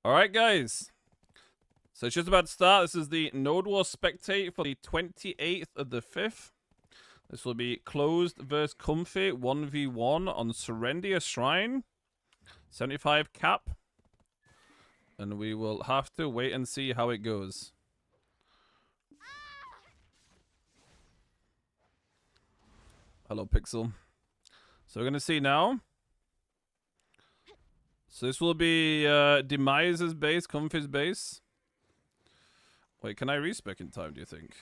Alright, guys. So it's just about to start. This is the Node War Spectate for the 28th of the 5th. This will be Closed versus Comfy 1v1 on Serendia Shrine. 75 cap. And we will have to wait and see how it goes. Hello, Pixel. So we're going to see now. So this will be Demise's base, Comfy's base. Wait, can I respec in time, do you think?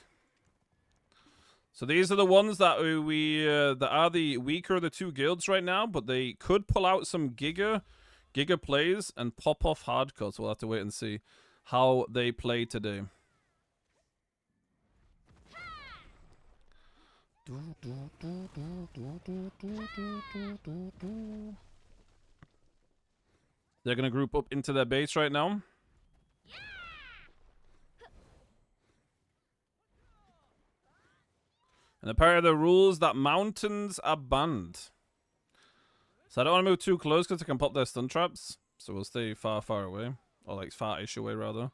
So these are the ones that that are the weaker of the two guilds right now, but they could pull out some Giga plays and pop off hardcore, so we'll have to wait and see how they play today. They're going to group up into their base right now. And apparently the rules that mountains are banned. So I don't want to move too close because I can pop their stun traps. So we'll stay far, far away. Or like far-ish away, rather.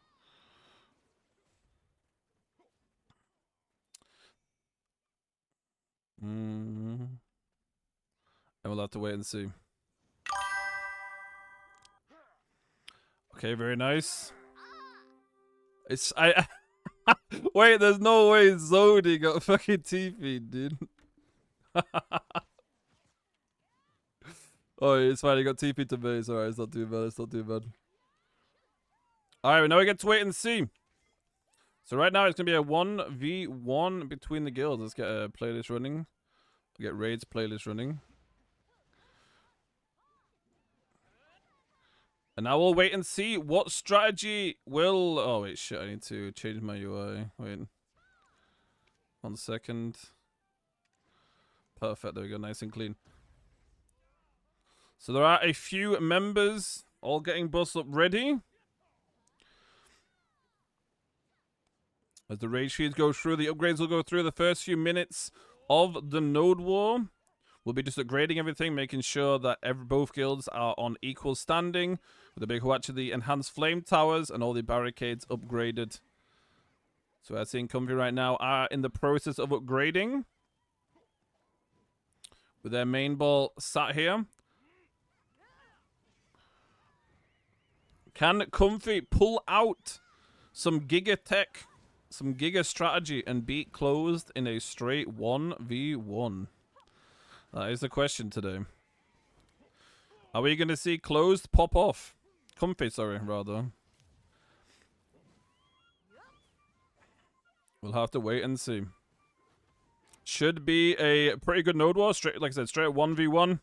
And we'll have to wait and see. Okay, very nice. Wait, there's no way Zodi got fucking TP, dude. Oh, it's fine, he got TP to base. Alright, it's not too bad, it's not too bad. Alright, now we get to wait and see. So right now it's gonna be a 1v1 between the guilds. Let's get a playlist running. We'll get raids playlist running. And now we'll wait and see what strategy will... Oh, wait, shit. I need to change my UI. Wait. 1 second. Perfect. There we go. Nice and clean. So there are a few members all getting bus up ready. As the raid sheets go through, the upgrades will go through the first few minutes of the Node War. We'll be just upgrading everything, making sure that both guilds are on equal standing. With the big Huachi, the enhanced flame towers, and all the barricades upgraded. So we're seeing Comfy right now are in the process of upgrading. With their main ball sat here. Can Comfy pull out some Giga tech, some Giga strategy, and beat Closed in a straight 1v1? That is the question today. Are we going to see Closed pop off? Comfy, sorry, rather. We'll have to wait and see. Should be a pretty good Node War. Straight, like I said, straight 1v1.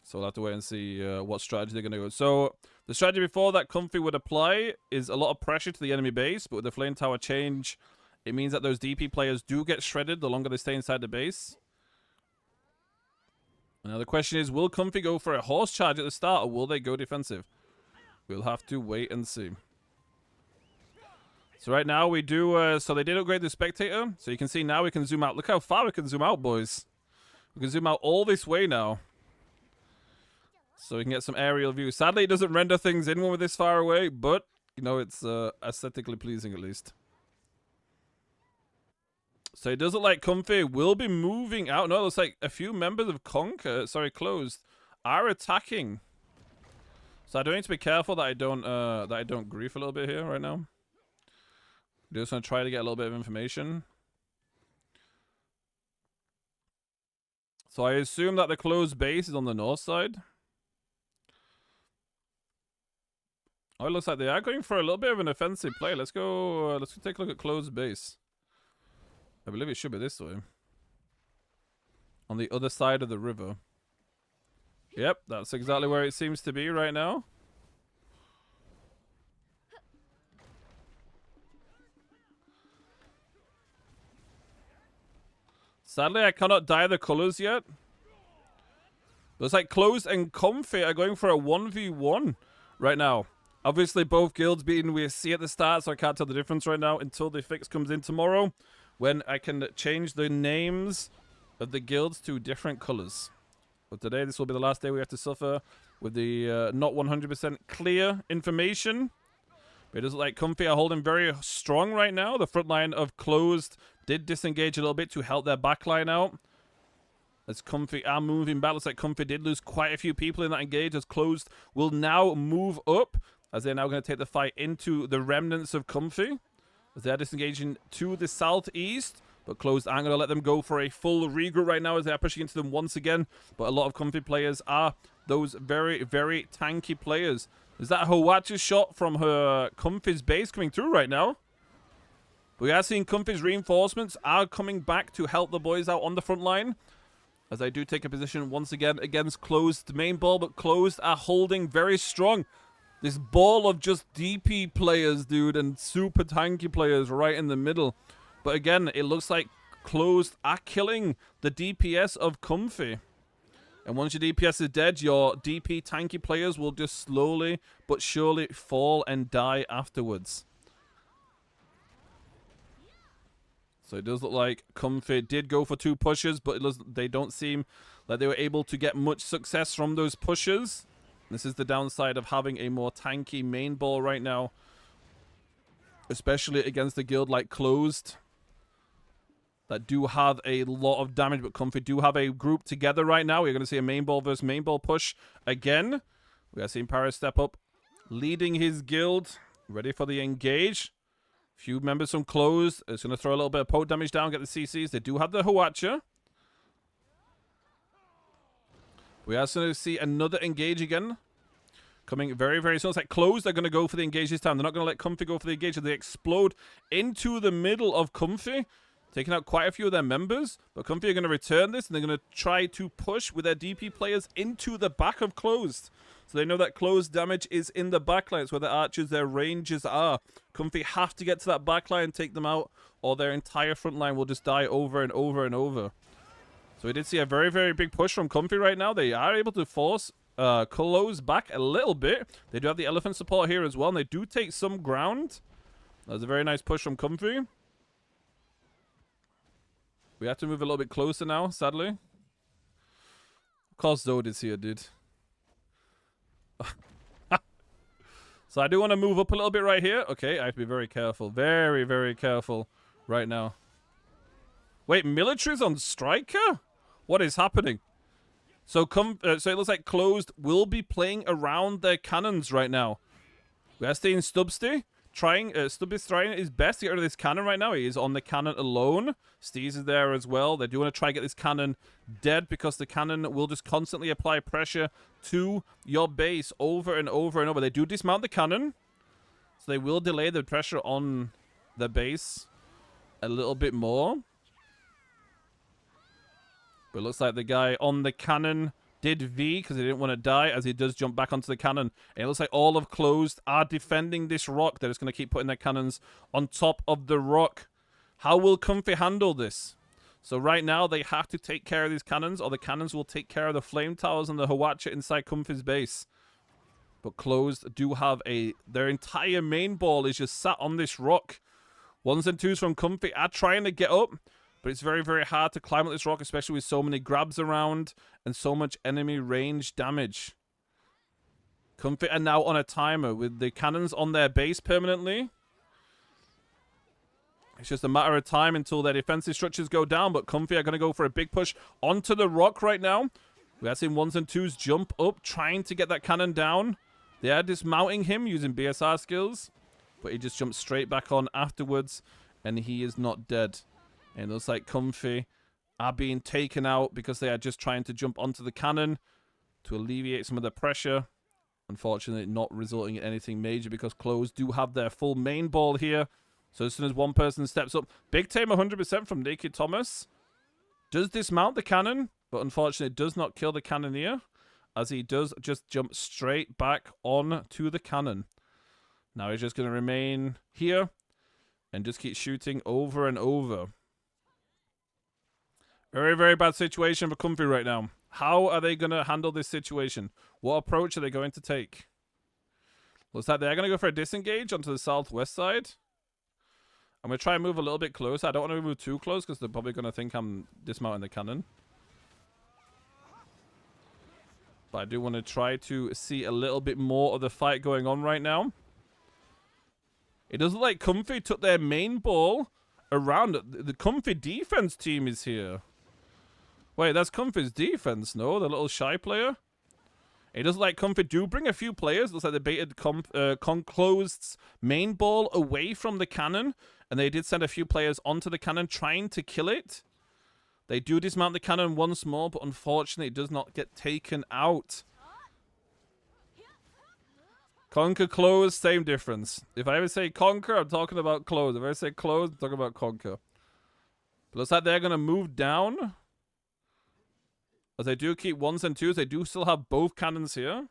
So we'll have to wait and see what strategy they're going to go. So the strategy before that Comfy would apply is a lot of pressure to the enemy base. But with the Flame Tower change, it means that those DP players do get shredded the longer they stay inside the base. Now the question is, will Comfy go for a horse charge at the start, or will they go defensive? We'll have to wait and see. So right now we do, so they did upgrade the Spectator. So you can see now we can zoom out. Look how far we can zoom out, boys. We can zoom out all this way now. So we can get some aerial view. Sadly, it doesn't render things in when we're this far away, but, you know, it's aesthetically pleasing at least. So it does look like Comfy will be moving out. No, it looks like a few members of Closed are attacking. So I do need to be careful that I don't grief a little bit here right now. I'm just gonna try to get a little bit of information. So I assume that the Closed base is on the north side. Oh, it looks like they are going for a little bit of an offensive play. Let's go take a look at Closed base. I believe it should be this way. On the other side of the river. Yep, that's exactly where it seems to be right now. Sadly, I cannot dye the colors yet. But it's like Closed and Comfy are going for a 1v1 right now. Obviously, both guilds beating WSC at the start, so I can't tell the difference right now until the fix comes in tomorrow, when I can change the names of the guilds to different colors. But today, this will be the last day we have to suffer with the not 100% clear information. But it does look like Comfy are holding very strong right now. The front line of Closed did disengage a little bit to help their backline out. As Comfy are moving back, looks like Comfy did lose quite a few people in that engage, as Closed will now move up, as they're now going to take the fight into the remnants of Comfy, as they're disengaging to the southeast. But Closed aren't going to let them go for a full regroup right now, as they are pushing into them once again. But a lot of Comfy players are those very, very tanky players. Is that Hwacha's shot from her Comfy's base coming through right now? We are seeing Comfy's reinforcements are coming back to help the boys out on the front line, as they do take a position once again against Closed main ball, but Closed are holding very strong. This ball of just DP players, dude, and super tanky players right in the middle. But again, it looks like Closed are killing the DPS of Comfy. And once your DPS is dead, your DP tanky players will just slowly but surely fall and die afterwards. So it does look like Comfy did go for 2 pushes, but they don't seem like they were able to get much success from those pushes. This is the downside of having a more tanky main ball right now, especially against a guild like Closed that do have a lot of damage, but Comfy do have a group together right now. We're going to see a main ball versus main ball push again. We are seeing Paris step up, leading his guild, ready for the engage. Few members from Closed. It's going to throw a little bit of poke damage down, get the CCs. They do have the Hwacha. We are going to see another engage again, coming very, very soon. It's like Closed are going to go for the engage this time. They're not going to let Comfy go for the engage. They explode into the middle of Comfy, taking out quite a few of their members. But Comfy are going to return this, and they're going to try to push with their DP players into the back of Closed. So they know that Closed damage is in the backline. It's where the archers, their ranges are. Comfy have to get to that backline and take them out, or their entire front line will just die over and over and over. So we did see a very, very big push from Comfy right now. They are able to force Closed back a little bit. They do have the elephant support here as well, and they do take some ground. That was a very nice push from Comfy. We have to move a little bit closer now, sadly. Of course Zod is here, dude. So I do want to move up a little bit right here. Okay, I have to be very careful. Very, very careful right now. Wait, military's on striker? What is happening? So it looks like Closed will be playing around their cannons right now. We are seeing Stubsty trying, Stubby's trying his best to get rid of this cannon right now. He is on the cannon alone. Steez is there as well. They do want to try to get this cannon dead, because the cannon will just constantly apply pressure to your base over and over and over. They do dismount the cannon, so they will delay the pressure on the base a little bit more. But it looks like the guy on the cannon did V because he didn't want to die, as he does jump back onto the cannon. And it looks like all of Closed are defending this rock. They're just going to keep putting their cannons on top of the rock. How will Comfy handle this? So right now they have to take care of these cannons, or the cannons will take care of the flame towers and the Hwacha inside Comfy's base. But Closed do have their entire main ball is just sat on this rock. 1s and 2s from Comfy are trying to get up, but it's very, very hard to climb up this rock, especially with so many grabs around and so much enemy range damage. Comfy are now on a timer with the cannons on their base permanently. It's just a matter of time until their defensive structures go down, but Comfy are going to go for a big push onto the rock right now. We are seeing 1s and 2s jump up, trying to get that cannon down. They are dismounting him using BSR skills, but he just jumps straight back on afterwards, and he is not dead. And it looks like Comfy are being taken out because they are just trying to jump onto the cannon to alleviate some of the pressure. Unfortunately, not resulting in anything major, because Closed do have their full main ball here. So as soon as one person steps up, big tame 100% from Naked Thomas. Does dismount the cannon, but unfortunately does not kill the cannoneer, as he does just jump straight back on to the cannon. Now he's just going to remain here and just keep shooting over and over. Very, very bad situation for Comfy right now. How are they going to handle this situation? What approach are they going to take? Looks like they're going to go for a disengage onto the southwest side. I'm going to try and move a little bit closer. I don't want to move too close because they're probably going to think I'm dismounting the cannon. But I do want to try to see a little bit more of the fight going on right now. It doesn't look like Comfy took their main ball around. The Comfy defense team is here. Wait, that's Comfy's defense, no? The little shy player? It doesn't like Comfy do bring a few players. Looks like they baited Conclosed's main ball away from the cannon. And they did send a few players onto the cannon trying to kill it. They do dismount the cannon once more, but unfortunately it does not get taken out. Conquer, close, same difference. If I ever say conquer, I'm talking about close. If I say close, I'm talking about conquer. But looks like they're going to move down. As they do keep ones and twos, they do still have both cannons here.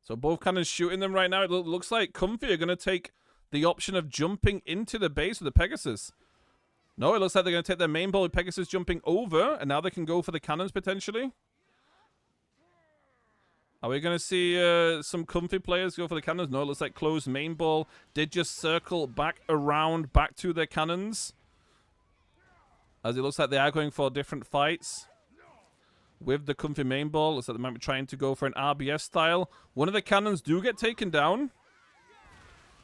So both cannons shooting them right now. It looks like Comfy are going to take the option of jumping into the base of the Pegasus. No, it looks like they're going to take their main ball with Pegasus jumping over, and now they can go for the cannons potentially. Are we going to see some Comfy players go for the cannons? No, it looks like Closed main ball did just circle back around, back to their cannons. As it looks like they are going for different fights with the Comfy main ball. Looks like they might be trying to go for an RBS style. One of the cannons do get taken down.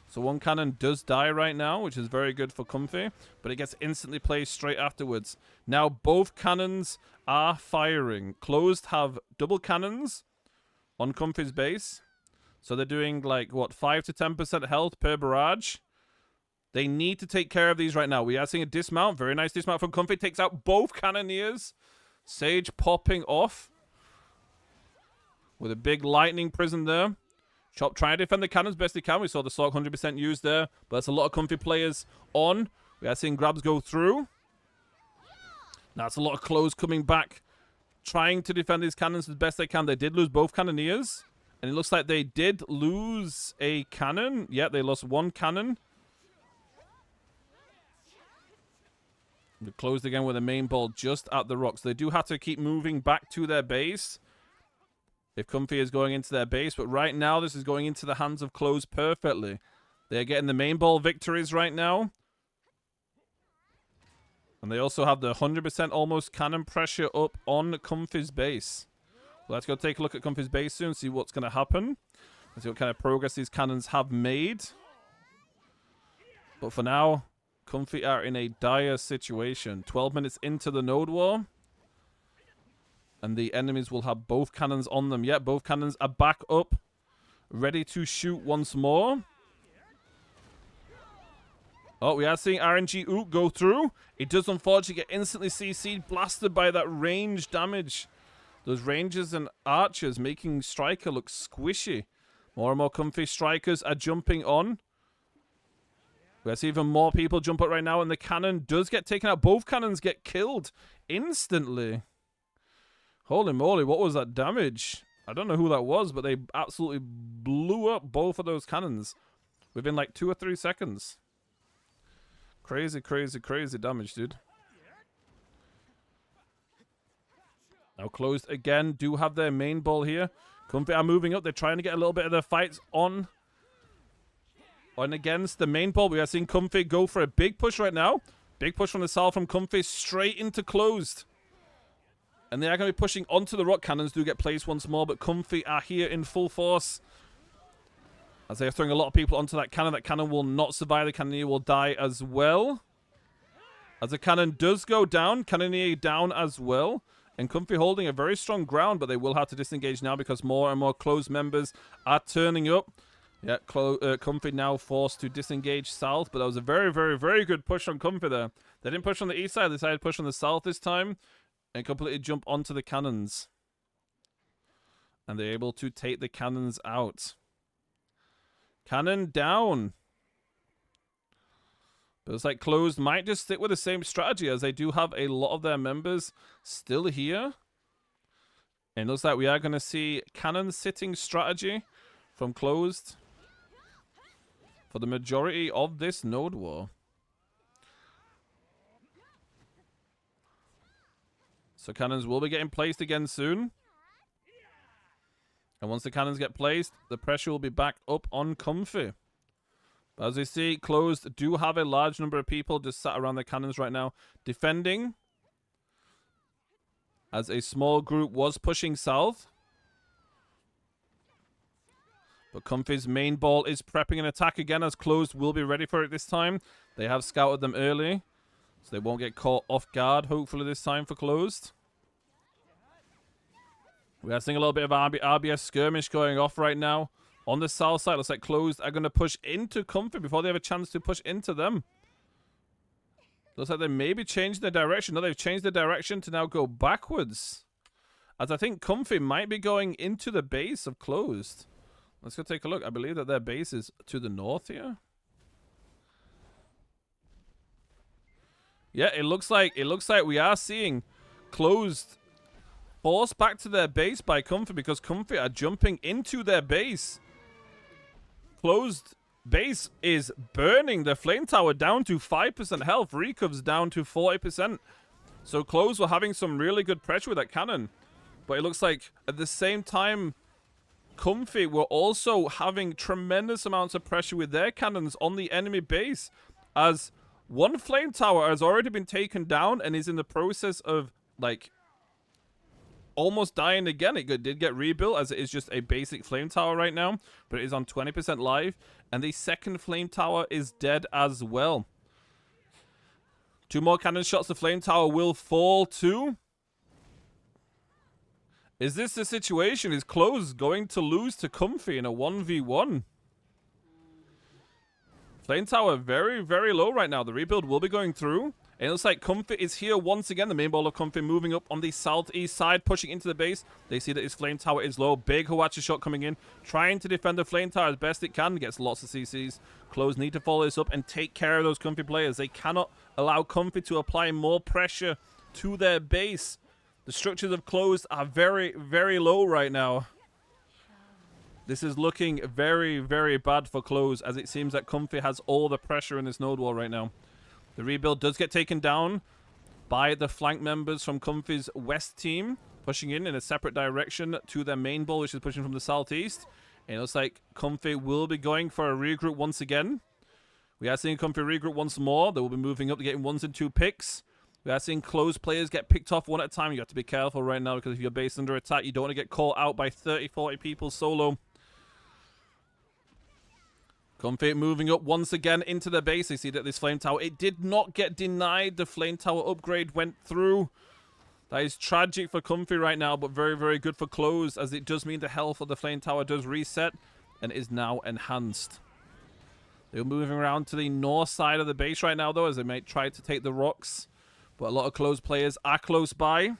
So one cannon does die right now, which is very good for Comfy, but it gets instantly placed straight afterwards. Now both cannons are firing. Closed have double cannons on Comfy's base. So they're doing like, what, 5 to 10% health per barrage. They need to take care of these right now. We are seeing a dismount. Very nice dismount from Comfy. Takes out both cannoneers. Sage popping off with a big lightning prison there. Chop trying to defend the cannons best he can. We saw the Sork 100% used there, but that's a lot of Comfy players on. We are seeing grabs go through. Now it's a lot of Close coming back, trying to defend these cannons as best they can. They did lose both cannoneers, and it looks like they did lose a cannon. Yeah, they lost one cannon. They closed again with a main ball just at the rocks. They do have to keep moving back to their base if Comfy is going into their base, but right now this is going into the hands of Close perfectly. They're getting the main ball victories right now. And they also have the 100% almost cannon pressure up on Comfy's base. Well, let's go take a look at Comfy's base soon, see what's going to happen. Let's see what kind of progress these cannons have made. But for now, Comfy are in a dire situation. 12 minutes into the Node War. And the enemies will have both cannons on them. Yeah, both cannons are back up, ready to shoot once more. Oh, we are seeing RNG Ook go through. It does unfortunately get instantly CC'd, blasted by that range damage. Those rangers and archers making Striker look squishy. More and more Comfy strikers are jumping on. We see even more people jump up right now, and the cannon does get taken out. Both cannons get killed instantly. Holy moly, what was that damage? I don't know who that was, but they absolutely blew up both of those cannons within like 2 or 3 seconds. Crazy, crazy, crazy damage, dude. Now Closed again do have their main ball here. Comfy are moving up. They're trying to get a little bit of their fights on and against the main ball. We are seeing Comfy go for a big push right now. Big push from the south from Comfy straight into Closed. And they are going to be pushing onto the rock cannons. Do get placed once more, but Comfy are here in full force. As they are throwing a lot of people onto that cannon. That cannon will not survive. The cannoneer will die as well. As the cannon does go down, cannoneer down as well. And Comfy holding a very strong ground, but they will have to disengage now because more and more Close members are turning up. Yeah, Comfy now forced to disengage south, but that was a very, very, very good push on Comfy there. They didn't push on the east side. They decided to push on the south this time and completely jump onto the cannons. And they're able to take the cannons out. Cannon down. But it's like Closed might just stick with the same strategy as they do have a lot of their members still here. And it looks like we are going to see cannon sitting strategy from Closed for the majority of this Node War. So cannons will be getting placed again soon. And once the cannons get placed, the pressure will be back up on Comfy. But as we see, Closed do have a large number of people just sat around the cannons right now, defending. as a small group was pushing south. But Comfy's main ball is prepping an attack again, as Closed will be ready for it this time. They have scouted them early, so they won't get caught off guard, hopefully, this time for Closed. We are seeing a little bit of RBS skirmish going off right now. On the south side, looks like Closed are going to push into Comfy before they have a chance to push into them. Looks like they maybe changed their direction. No, they've changed their direction to now go backwards. As I think Comfy might be going into the base of Closed. Let's go take a look. I believe that their base is to the north here. Yeah, it looks like we are seeing Closed forced back to their base by Comfy because Comfy are jumping into their base. Closed base is burning the flame tower down to 5% health. Recov's down to 40%. So Closed were having some really good pressure with that cannon. But it looks like at the same time, Comfy were also having tremendous amounts of pressure with their cannons on the enemy base, as one flame tower has already been taken down and is in the process of, like, almost dying again. It did get rebuilt, as it is just a basic flame tower right now, but it is on 20% life, and the second flame tower is dead as well. 2 more cannon shots, the flame tower will fall too. Is this the situation? Is Closed going to lose to Comfy in a 1v1? Flame tower very, very low right now. The rebuild will be going through. And it looks like Comfy is here once again. The main ball of Comfy moving up on the southeast side, pushing into the base. They see that his flame tower is low. Big Hwacha shot coming in, trying to defend the flame tower as best it can. Gets lots of CCs. Closed need to follow this up and take care of those Comfy players. They cannot allow Comfy to apply more pressure to their base. The structures of Closed are very, very low right now. This is looking very, very bad for Closed, as it seems that Comfy has all the pressure in this node wall right now. The rebuild does get taken down by the flank members from Comfy's west team, pushing in a separate direction to their main ball, which is pushing from the southeast. And it looks like Comfy will be going for a regroup once again. We are seeing Comfy regroup once more. They will be moving up to getting 1s and 2 picks. We are seeing Closed players get picked off one at a time. You have to be careful right now, because if you're based under attack, you don't want to get caught out by 30, 40 people solo. Comfy moving up once again into the base. They see that this flame tower, it did not get denied. The flame tower upgrade went through. That is tragic for Comfy right now, but very, very good for Closed, as it does mean the health of the flame tower does reset and is now enhanced. They're moving around to the north side of the base right now, though, as they might try to take the rocks. But a lot of Closed players are close by.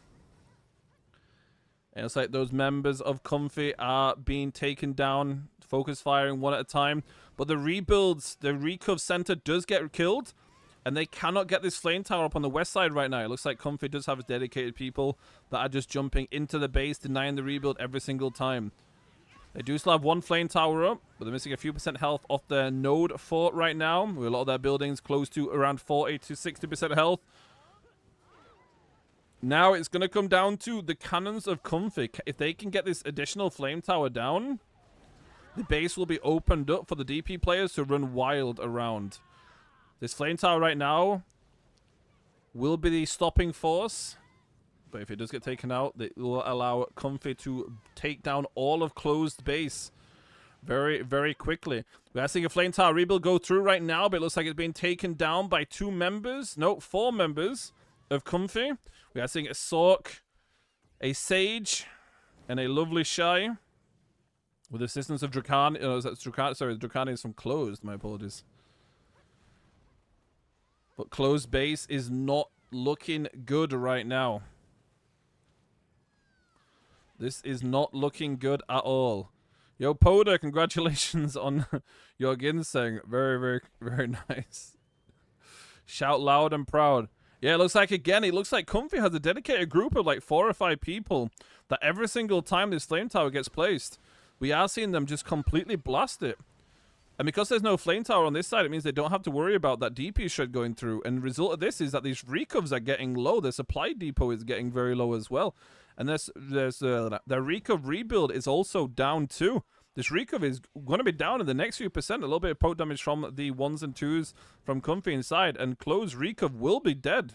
And it's like those members of Comfy are being taken down, focus firing one at a time. But the rebuilds, the Recov center does get killed, and they cannot get this flame tower up on the west side right now. It looks like Comfy does have dedicated people that are just jumping into the base, denying the rebuild every single time. They do still have 1 flame tower up, but they're missing a few % health off their node fort right now, with a lot of their buildings close to around 40 to 60% health. Now it's going to come down to the cannons of Comfy. If they can get this additional flame tower down, the base will be opened up for the DP players to run wild around. This flame tower right now will be the stopping force. But if it does get taken out, it will allow Comfy to take down all of Closed base very, very quickly. We are seeing a flame tower rebuild go through right now, but it looks like it's being taken down by 2 members. No, 4 members of Comfy. We are seeing a Sork, a Sage, and a lovely Shy, with the assistance of Dracan. Sorry, Dracan is from Closed. My apologies. But Closed base is not looking good right now. This is not looking good at all. Yo, Poda, congratulations on your ginseng. Very, very, very nice. Shout loud and proud. Yeah, it looks like, again, it looks like Comfy has a dedicated group of like 4 or 5 people that every single time this flame tower gets placed, we are seeing them just completely blast it. And because there's no flame tower on this side, it means they don't have to worry about that DP shred going through. And the result of this is that these recovs are getting low. Their supply depot is getting very low as well. And their recov rebuild is also down too. This recov is going to be down in the next few %. A little bit of poke damage from the 1s and 2s from Comfy inside. And Closed recov will be dead.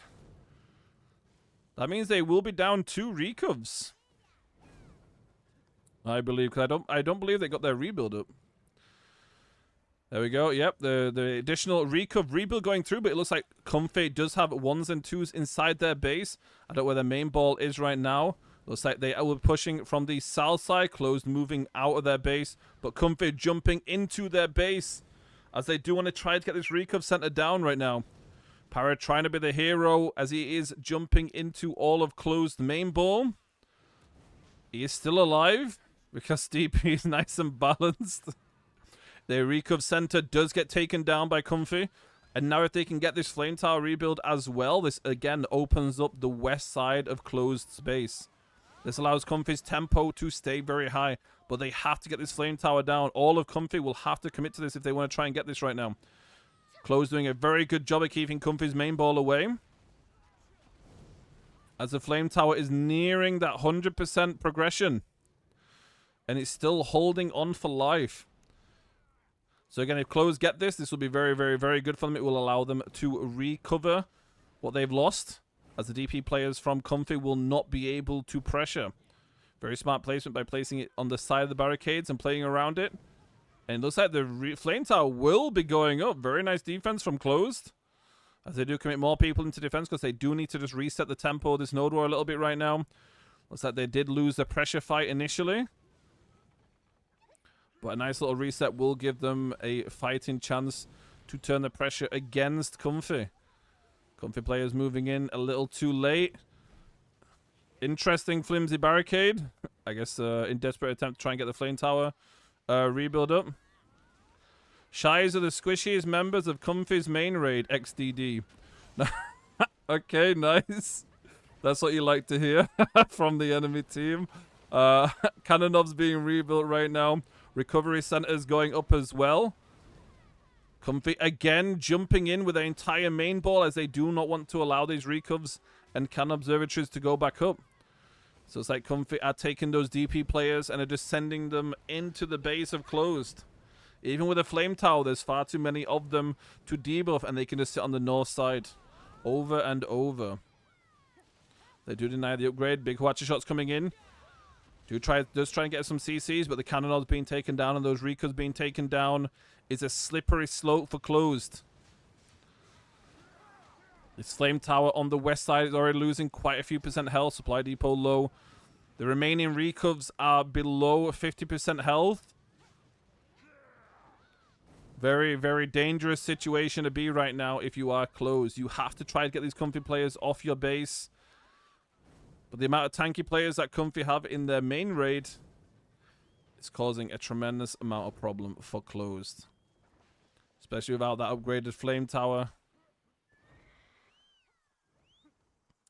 That means they will be down 2 recovs. I believe, because I don't believe they got their rebuild up. There we go. Yep, the additional rebuild going through, but it looks like Comfy does have 1s and 2s inside their base. I don't know where their main ball is right now. Looks like they were pushing from the south side, Closed moving out of their base, but Comfy jumping into their base as they do want to try to get this recov center down right now. Para trying to be the hero as he is jumping into all of Closed main ball. He is still alive because DP is nice and balanced. The recov center does get taken down by Comfy. And now if they can get this flame tower rebuild as well, this again opens up the west side of Closed space. This allows Comfy's tempo to stay very high. But they have to get this flame tower down. All of Comfy will have to commit to this if they want to try and get this right now. Closed doing a very good job of keeping Comfy's main ball away. As the flame tower is nearing that 100% progression. And it's still holding on for life. So again, if Closed get this, this will be very, very, very good for them. It will allow them to recover what they've lost, as the DP players from Comfy will not be able to pressure. Very smart placement by placing it on the side of the barricades and playing around it. And it looks like the flame tower will be going up. Very nice defense from Closed, as they do commit more people into defense, because they do need to just reset the tempo of this node war a little bit right now. Looks like they did lose the pressure fight initially. But a nice little reset will give them a fighting chance to turn the pressure against Comfy. Comfy players moving in a little too late. Interesting flimsy barricade. I guess in desperate attempt to try and get the flame tower rebuild up. Shies are the squishiest members of Comfy's main raid, XDD. Okay, nice. That's what you like to hear from the enemy team. Cannonov's being rebuilt right now. Recovery centers going up as well. Comfy again jumping in with their entire main ball, as they do not want to allow these recovs and cannon observatories to go back up. So it's like Comfy are taking those DP players and are just sending them into the base of Closed. Even with a flame tower, there's far too many of them to debuff, and they can just sit on the north side over and They do deny the upgrade. Big Hwacha shots coming in. Does try and get some CCs, but the Cannonod's being taken down and those Recos being taken down is a slippery slope for Closed. This flame tower on the west side is already losing quite a few % health. Supply depot low. The remaining Recovs are below 50% health. Very, very dangerous situation to be right now if you are Closed. You have to try to get these Comfy players off your base. But the amount of tanky players that Comfy have in their main raid is causing a tremendous amount of problem for Closed. Especially without that upgraded flame tower.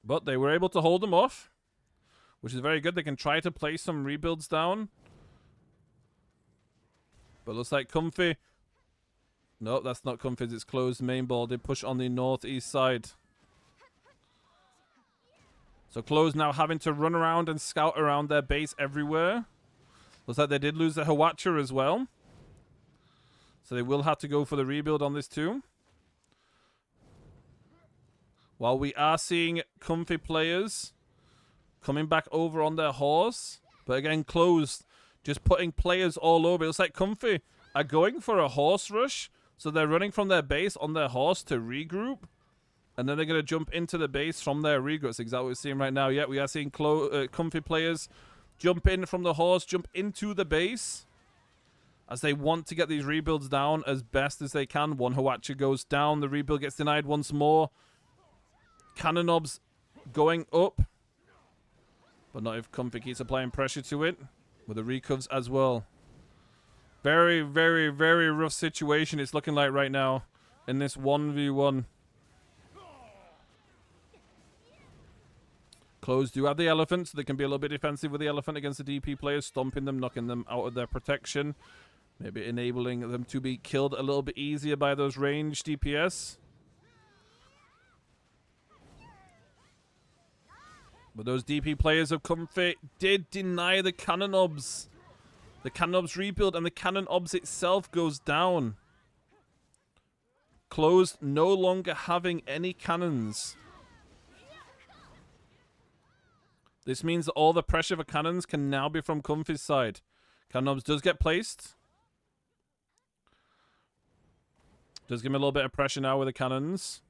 But they were able to hold them off, which is very good. They can try to place some rebuilds down. But looks like Comfy... No, that's not Comfy's, it's Closed main ball. They push on the northeast side. So Closed now having to run around and scout around their base everywhere. Looks like they did lose the Hwacha as well. So they will have to go for the rebuild on this too. While we are seeing Comfy players coming back over on their horse. But again, Closed just putting players all over. It looks like Comfy are going for a horse rush. So they're running from their base on their horse to regroup. And then they're going to jump into the base from their regroup. That's exactly what we're seeing right now. Yeah, we are seeing Comfy players jump in from the horse, jump into the base. As they want to get these rebuilds down as best as they can. One Hwacha goes down. The rebuild gets denied once more. Cannonobs going up. But not if Comfy keeps applying pressure to it. With the recovs as well. Very, very, very rough situation it's looking like right now. In this 1v1. Closed do have the elephant, so they can be a little bit defensive with the elephant against the DP players. Stomping them, knocking them out of their protection. Maybe enabling them to be killed a little bit easier by those ranged DPS. But those DP players of Comfy did deny the Cannon Obs. The Cannon Obs rebuild, and the Cannon Obs itself goes down. Closed no longer having any cannons. This means that all the pressure for cannons can now be from Comfy's side. Cannon does get placed. Does give him a little bit of pressure now with the cannons.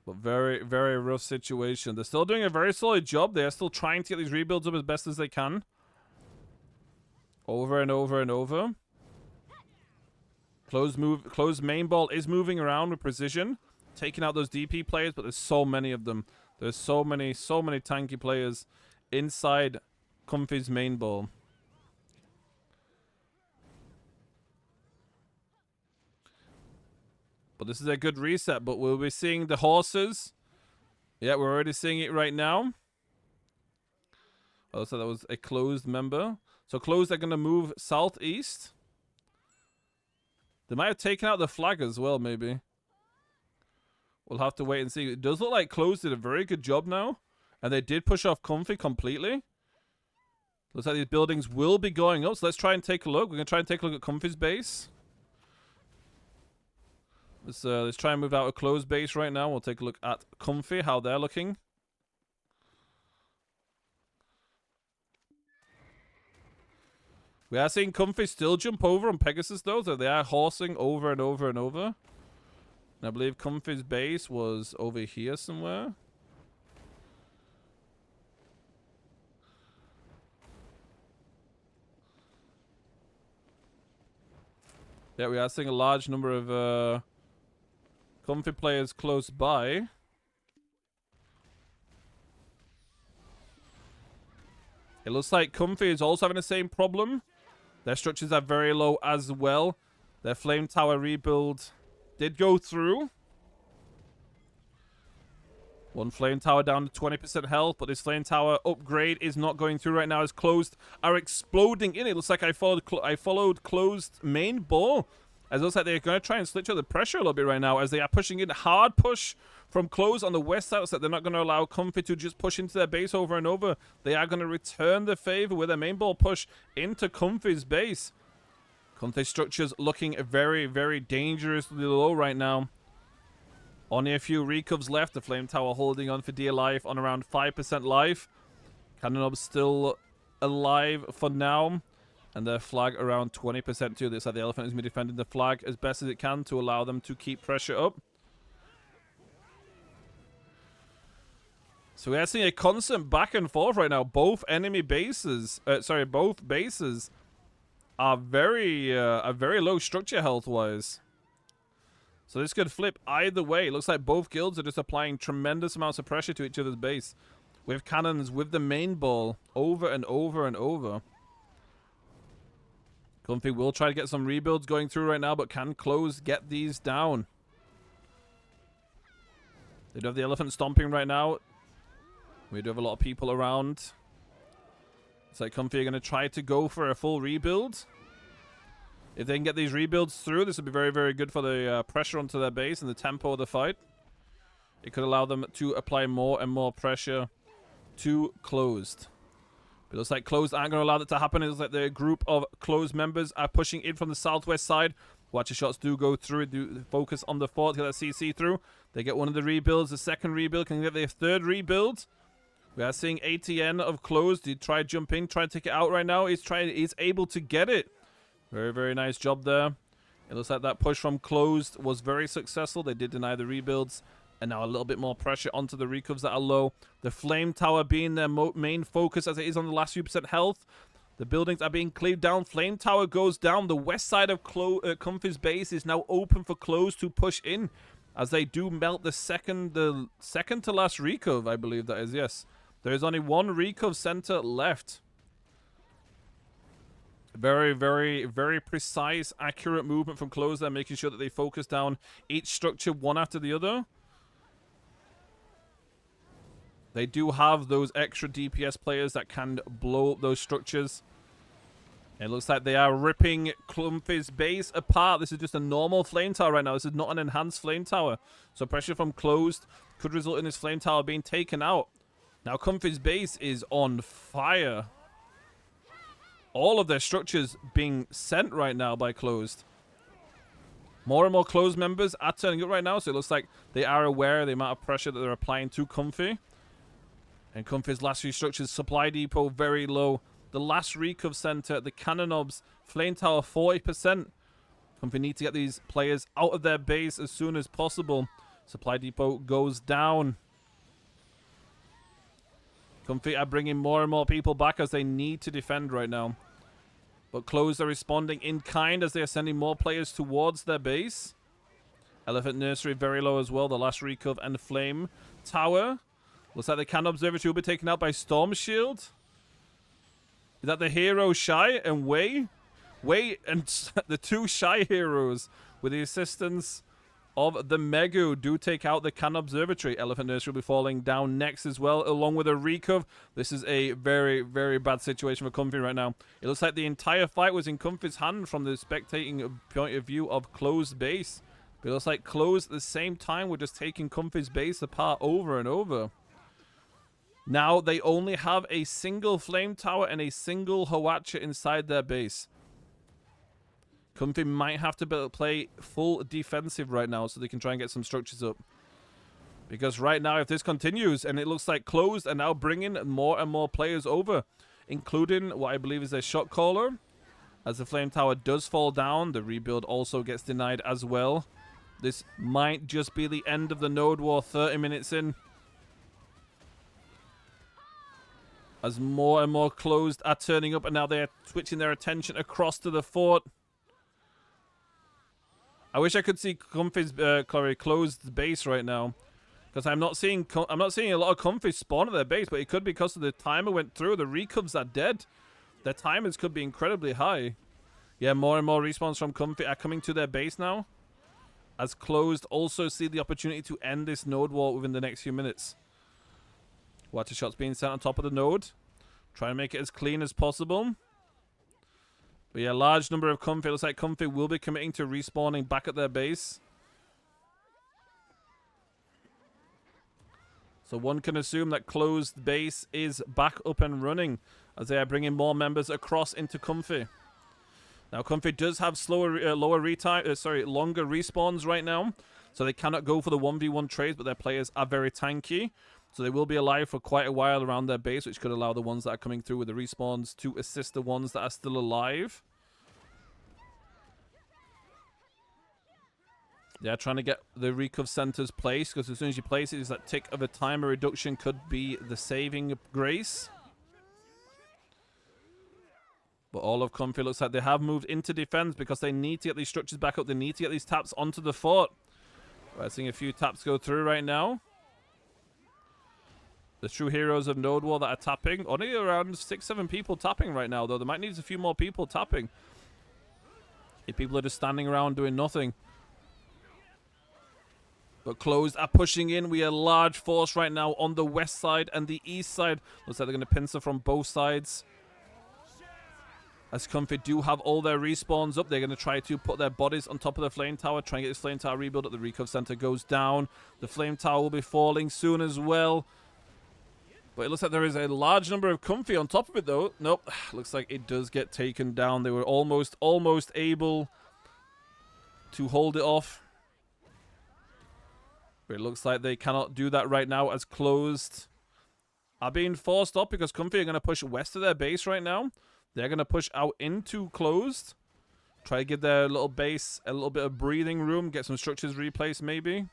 But very, very rough situation. They're still doing a very solid job. They're still trying to get these rebuilds up as best as they can. Over and over and over. Closed main ball is moving around with precision. Taking out those DP players, but there's so many of them. There's so many tanky players inside Comfy's main ball. But this is a good reset, but we'll be seeing the horses. Yeah, we're already seeing it right now. Oh, so that was a closed member. So closed are going to move southeast. They might have taken out the flag as well, maybe. We'll have to wait and see. It does look like closed did a very good job now. And they did push off Comfy completely. Looks like these buildings will be going up. So let's try and take a look. We're going to try and take a look at Comfy's base. Let's try and move out a closed base right now. We'll take a look at Comfy, how they're looking. We are seeing Comfy still jump over on Pegasus though, so they are horsing over and over and over. And I believe Comfy's base was over here somewhere. Yeah, we are seeing a large number of Comfy players close by. It looks like Comfy is also having the same problem. Their structures are very low as well. Their flame tower rebuild did go through. One flame tower down to 20% health, but this flame tower upgrade is not going through right now as closed are exploding in. It looks like I followed closed main ball. As it looks like they're going to try and switch out the pressure a little bit right now as they are pushing in. Hard push from close on the west side. So they're not going to allow Comfy to just push into their base over and over. They are going to return the favor with a main ball push into Comfy's base. Comfy structures looking very, very dangerously low right now. Only a few recovs left. The flame tower holding on for dear life on around 5% life. Cannon still alive for now. And their flag around 20% too. This side, the elephant is going to be defending the flag as best as it can to allow them to keep pressure up. So we are seeing a constant back and forth right now. Both enemy bases, both bases are very low structure health wise. So this could flip either way. It looks like both guilds are just applying tremendous amounts of pressure to each other's base. With cannons, with the main ball, over and over and over. Comfy will try to get some rebuilds going through right now, but can close get these down. They do have the elephant stomping right now. We do have a lot of people around. It's like Comfy are going to try to go for a full rebuild. If they can get these rebuilds through, this would be very, very good for the pressure onto their base and the tempo of the fight. It could allow them to apply more and more pressure to closed. It looks like closed aren't going to allow that to happen. It looks like the group of closed members are pushing in from the southwest side. Watcher shots do go through, do focus on the fort, get that CC through. They get one of the rebuilds, the second rebuild, can get their third rebuild. We are seeing ATN of closed. He tried to jump in, try to take it out right now. He's able to get it. Very, very nice job there. It looks like that push from closed was very successful. They did deny the rebuilds. And now a little bit more pressure onto the recovs that are low. The flame tower being their main focus as it is on the last few percent health. The buildings are being cleared down. Flame tower goes down. The west side of Comfy's base is now open for close to push in. As they do melt the second to last recov, I believe that is, yes. There is only one recov center left. Very, very, very precise, accurate movement from close there, making sure that they focus down each structure one after the other. They do have those extra DPS players that can blow up those structures. It looks like they are ripping Comfy's base apart. This is just a normal flame tower right now. This is not an enhanced flame tower. So pressure from closed could result in this flame tower being taken out. Now Comfy's base is on fire. All of their structures being sent right now by closed. More and more closed members are turning up right now, so it looks like they are aware of the amount of pressure that they're applying to Comfy. And Comfy's last few structures, Supply Depot, very low. The last Recov Center, the Cannon Knobs, Flame Tower, 40%. Comfy need to get these players out of their base as soon as possible. Supply Depot goes down. Comfy are bringing more and more people back as they need to defend right now. But Closed are responding in kind as they are sending more players towards their base. Elephant Nursery very low as well. The last Recov and Flame Tower. Looks like the Cannon Observatory will be taken out by Storm Shield. Is that the hero Shy and Wei? Wei and the two Shy heroes with the assistance of the Megu do take out the Cannon Observatory. Elephant Nursery will be falling down next as well, along with a Recov. This is a very, very bad situation for Comfy right now. It looks like the entire fight was in Comfy's hand from the spectating point of view of Closed base. But it looks like Closed at the same time were just taking Comfy's base apart over and over. Now they only have a single Flame Tower and a single Hwacha inside their base. Comfy might have to play full defensive right now so they can try and get some structures up. Because right now, if this continues, and it looks like Closed are now bringing more and more players over, including what I believe is a shot caller. As the Flame Tower does fall down, the rebuild also gets denied as well. This might just be the end of the Node War 30 minutes in. As more and more Closed are turning up, and now they're switching their attention across to the fort. I wish I could see Comfy's Closed base right now, because I'm not seeing a lot of Comfy spawn at their base, but it could be because of the timer went through. The Recovs are dead. Their timers could be incredibly high. Yeah, more and more respawns from Comfy are coming to their base now, as Closed also see the opportunity to end this node war within the next few minutes. Water shots being sent on top of the node. Try and make it as clean as possible. But yeah, large number of Comfy. Looks like Comfy will be committing to respawning back at their base. So one can assume that Closed base is back up and running as they are bringing more members across into Comfy. Now Comfy does have longer respawns right now, so they cannot go for the 1v1 trades, but their players are very tanky. So they will be alive for quite a while around their base, which could allow the ones that are coming through with the respawns to assist the ones that are still alive. They are trying to get the Recov Centers placed, because as soon as you place it, that tick of a timer reduction could be the saving grace. But all of Comfy looks like they have moved into defense because they need to get these structures back up. They need to get these taps onto the fort. We're seeing a few taps go through right now. The true heroes of Node War that are tapping. Only around 6-7 people tapping right now, though. There might need a few more people tapping. If people are just standing around doing nothing. But Closed are pushing in. We are a large force right now on the west side and the east side. Looks like they're going to pincer from both sides. As Comfy do have all their respawns up, they're going to try to put their bodies on top of the Flame Tower. Try and get this Flame Tower rebuild up. The Recov Center goes down. The Flame Tower will be falling soon as well. But it looks like there is a large number of Comfy on top of it, though. Nope. Looks like it does get taken down. They were almost able to hold it off. But it looks like they cannot do that right now, as Closed are being forced up because Comfy are going to push west of their base right now. They're going to push out into Closed. Try to give their little base a little bit of breathing room. Get some structures replaced, maybe.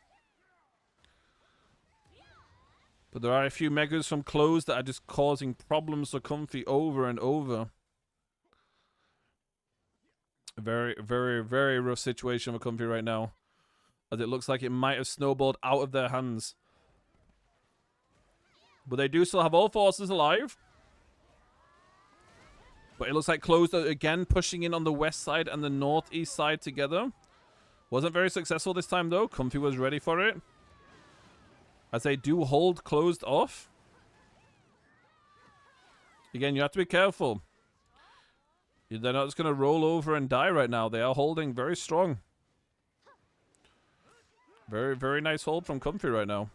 But there are a few Megas from Closed that are just causing problems for Comfy over and over. A very, very, very rough situation for Comfy right now, as it looks like it might have snowballed out of their hands. But they do still have all forces alive. But it looks like Closed are again pushing in on the west side and the northeast side together. Wasn't very successful this time, though. Comfy was ready for it, as they do hold Closed off. Again, you have to be careful. They're not just going to roll over and die right now. They are holding very strong. Very, very nice hold from Comfy right now.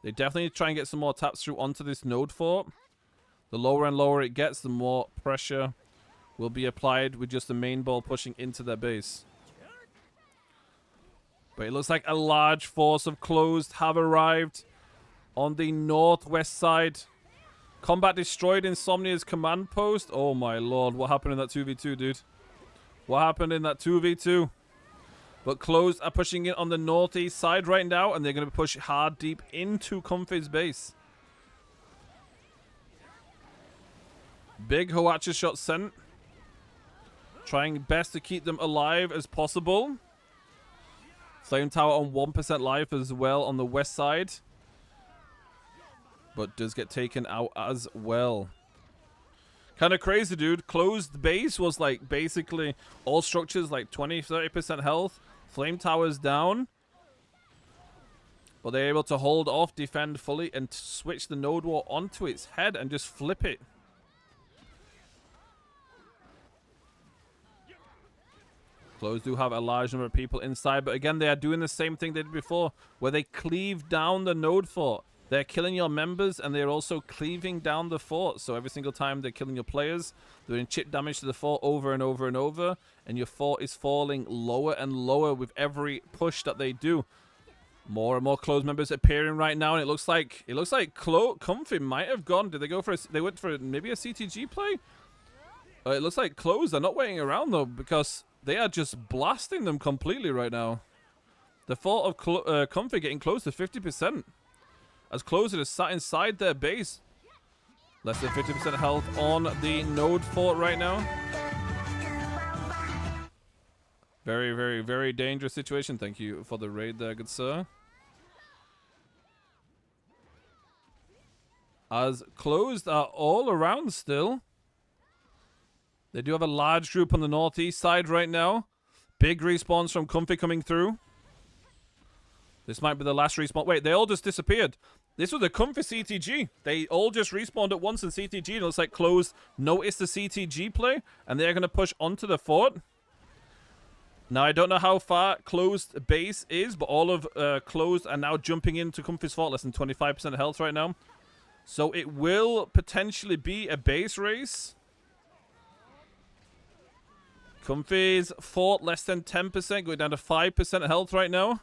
They definitely need to try and get some more taps through onto this node fort. The lower and lower it gets, the more pressure will be applied with just the main ball pushing into their base. But it looks like a large force of closed have arrived on the northwest side. Combat destroyed Insomnia's command post. Oh my lord, what happened in that 2v2, dude? What happened in that 2v2? But Closed are pushing in on the northeast side right now, and they're going to push hard deep into Comfy's base. Big Hwacha shot sent. Trying best to keep them alive as possible. Flame Tower on 1% life as well on the west side. But does get taken out as well. Kind of crazy, dude. Closed base was like basically all structures like 20-30% health. Flame Tower's down. But they're able to hold off, defend fully, and switch the Node War onto its head and just flip it. Closed do have a large number of people inside, but again, they are doing the same thing they did before, where they cleave down the node fort. They're killing your members, and they're also cleaving down the fort. So every single time they're killing your players, they're doing chip damage to the fort over and over and over, and your fort is falling lower and lower with every push that they do. More and more closed members appearing right now, and it looks like Comfy might have gone. Did they go for they went for maybe a CTG play? It looks like Closed are not waiting around though, because they are just blasting them completely right now. The fort of Comfy getting close to 50%. As Closed is sat inside their base. Less than 50% health on the node fort right now. Very, very, very dangerous situation. Thank you for the raid there, good sir. As Closed are all around still. They do have a large group on the northeast side right now. Big respawns from Comfy coming through. This might be the last respawn. Wait, they all just disappeared. This was a Comfy CTG. They all just respawned at once in CTG. It looks like Closed noticed the CTG play, and they're going to push onto the fort. Now, I don't know how far Closed base is, but all of Closed are now jumping into Comfy's fort. Less than 25% health right now. So it will potentially be a base race. Comfy's fort less than 10%, going down to 5% health right now.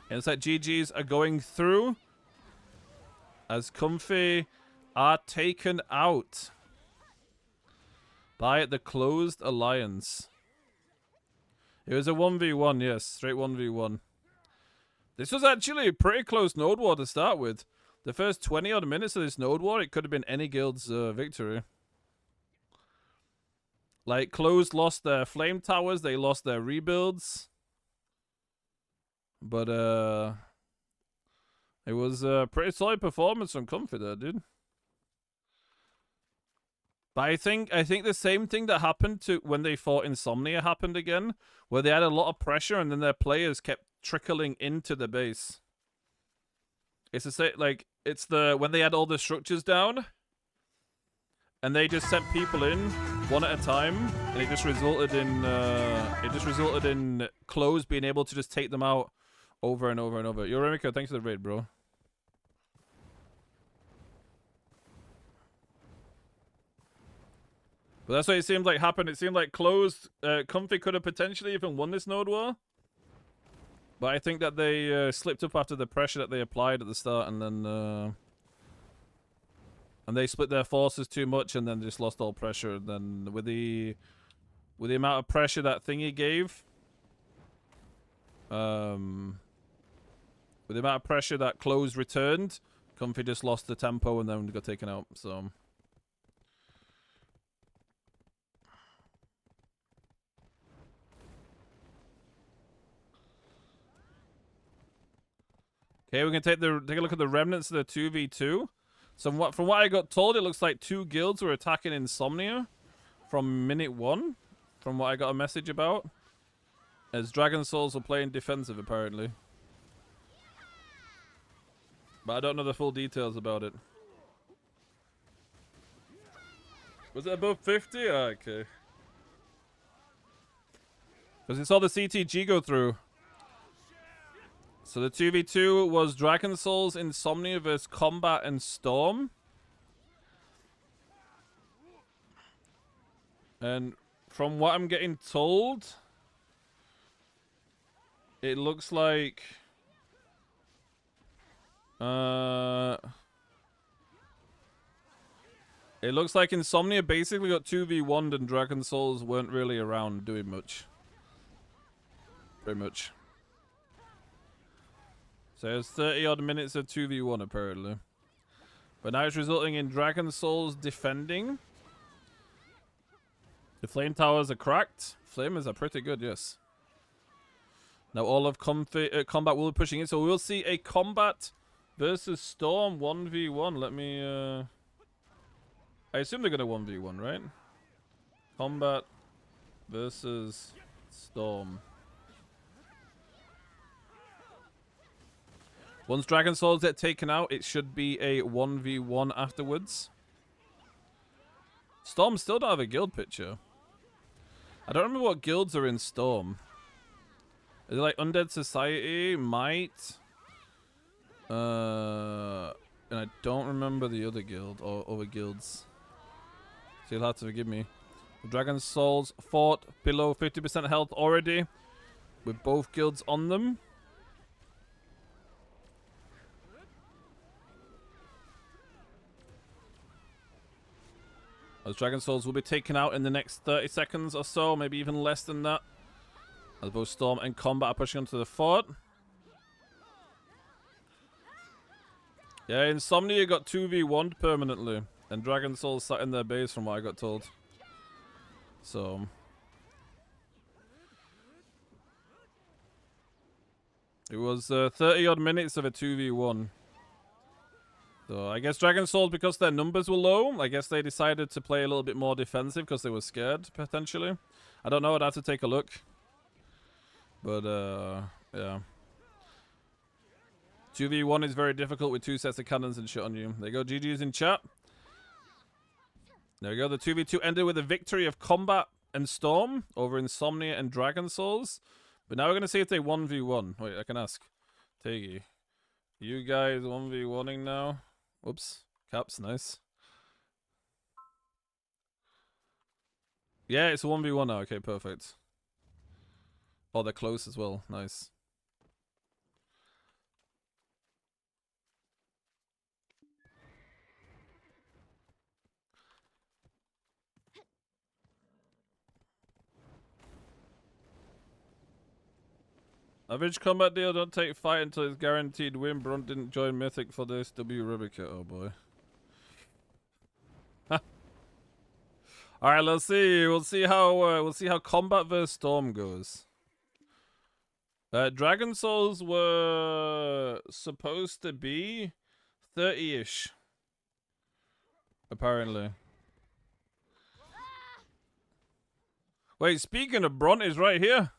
And it's like GGs are going through as Comfy are taken out by the Closed Alliance. It was a 1v1, yes, straight 1v1. This was actually a pretty close node war to start with. The first 20 odd minutes of this node war, it could have been any guild's victory. Like, Closed lost their flame towers, they lost their rebuilds. But, it was a pretty solid performance from Comfy there, dude. But I think the same thing that happened to when they fought Insomnia happened again, where they had a lot of pressure and then their players kept trickling into the base. It's the same, like, it's the, when they had all the structures down, and they just sent people in one at a time, and it just resulted in Closed being able to just take them out over and over and over. Yo, Remiko, thanks for the raid, bro. But that's what it seemed like happened. It seemed like Closed, Comfy could have potentially even won this node war. But I think that they slipped up after the pressure that they applied at the start, and then and they split their forces too much, and then just lost all pressure. And then with the amount of pressure that Thingy gave, with the amount of pressure that Closed returned, Comfy just lost the tempo and then got taken out. So. Okay, we can take a look at the remnants of the 2v2. So from what I got told, it looks like 2 guilds were attacking Insomnia from minute 1, from what I got a message about. As Dragon Souls were playing defensive, apparently. But I don't know the full details about it. Was it above 50? Oh, okay. Because it saw the CTG go through. So the 2v2 was Dragon Souls, Insomnia versus Combat and Storm. And from what I'm getting told, it looks like it looks like Insomnia basically got 2v1'd and Dragon Souls weren't really around doing much. Very much. So it's 30 odd minutes of 2v1 apparently. But now it's resulting in Dragon Souls defending. The flame towers are cracked. Flamers are pretty good, yes. Now all of combat will be pushing in. So we'll see a combat versus Storm 1v1. Let me... I assume they're going to 1v1, right? Combat versus Storm. Once Dragon Souls get taken out, it should be a 1v1 afterwards. Storm still don't have a guild picture. I don't remember what guilds are in Storm. Is it like Undead Society? Might? And I don't remember the other guild or other guilds. So you'll have to forgive me. Dragon Souls fought below 50% health already. With both guilds on them. As Dragon Souls will be taken out in the next 30 seconds or so, maybe even less than that. As both Storm and Combat are pushing onto the fort. Yeah, Insomnia got 2v1'd permanently. And Dragon Souls sat in their base from what I got told. So... it was 30 odd minutes of a 2v1. So I guess Dragon Souls, because their numbers were low, I guess they decided to play a little bit more defensive because they were scared, potentially. I don't know, I'd have to take a look. But, yeah. 2v1 is very difficult with two sets of cannons and shit on you. There you go, GG's in chat. There we go, the 2v2 ended with a victory of Combat and Storm over Insomnia and Dragon Souls. But now we're going to see if they 1v1. Wait, I can ask. Teggy, you guys 1v1ing now? Whoops. Caps, nice. Yeah, it's a 1v1 now. Okay, perfect. Oh, they're close as well. Nice. Average combat deal, don't take fight until it's guaranteed win. Brunt didn't join Mythic for this. W Rubica, oh boy. Alright, let's see. We'll see how combat versus Storm goes. Dragon Souls were supposed to be 30-ish. Apparently. Wait, speaking of, Brunt is right here.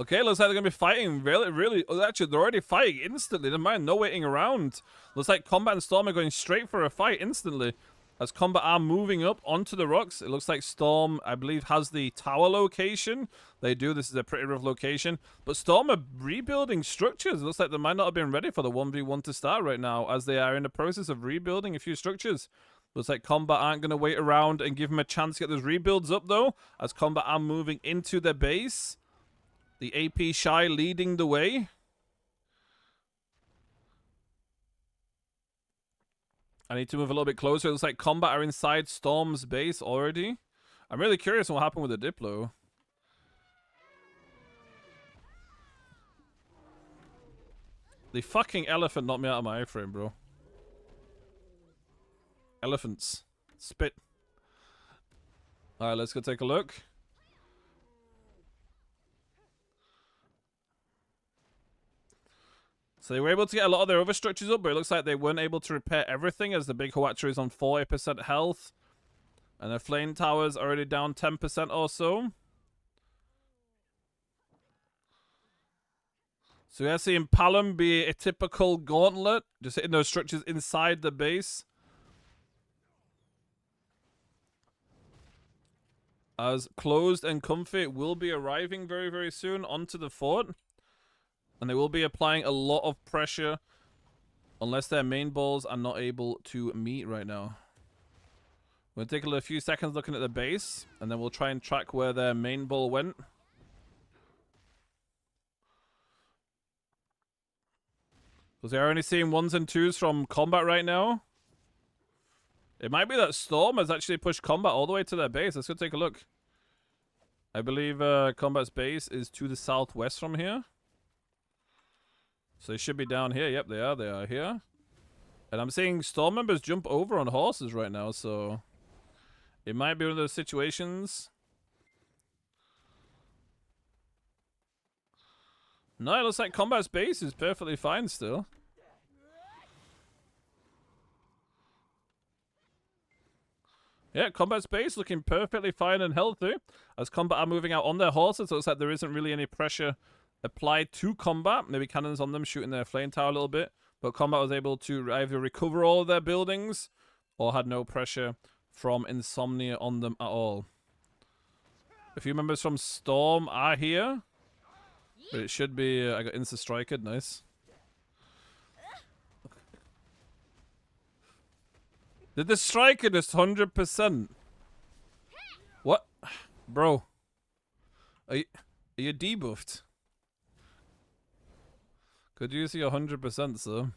Okay, looks like they're going to be fighting really... Oh, actually, they're already fighting instantly. Never mind, no waiting around. Looks like Combat and Storm are going straight for a fight instantly. As Combat are moving up onto the rocks, it looks like Storm, I believe, has the tower location. They do. This is a pretty rough location. But Storm are rebuilding structures. It looks like they might not have been ready for the 1v1 to start right now, as they are in the process of rebuilding a few structures. Looks like Combat aren't going to wait around and give them a chance to get those rebuilds up, though, as Combat are moving into their base. The AP Shy leading the way. I need to move a little bit closer. It looks like Combat are inside Storm's base already. I'm really curious on what happened with the Diplo. The fucking elephant knocked me out of my iframe, bro. Elephants. Spit. Alright, let's go take a look. So they were able to get a lot of their other structures up, but it looks like they weren't able to repair everything, as the big Hawatri is on 40% health. And the flame tower's already down 10% or so. So we are seeing Palom be a typical gauntlet, just hitting those structures inside the base. As Closed and Comfy will be arriving very, very soon onto the fort. And they will be applying a lot of pressure unless their main balls are not able to meet right now. We'll take a few seconds looking at the base, and then we'll try and track where their main ball went. Because they're only seeing 1s and 2s from combat right now. It might be that Storm has actually pushed combat all the way to their base. Let's go take a look. I believe combat's base is to the southwest from here. So they should be down here. Yep, they are. They are here. And I'm seeing Storm members jump over on horses right now, so it might be one of those situations. No, it looks like combat's base is perfectly fine still. Yeah, combat's base looking perfectly fine and healthy. As combat are moving out on their horses, it looks like there isn't really any pressure applied to combat. Maybe cannons on them shooting their flame tower a little bit. But combat was able to either recover all of their buildings or had no pressure from Insomnia on them at all. A few members from Storm are here. But it should be... I got insta-striker, nice. Did the striker just 100%? What? Bro. Are you debuffed? Could you see 100%, sir?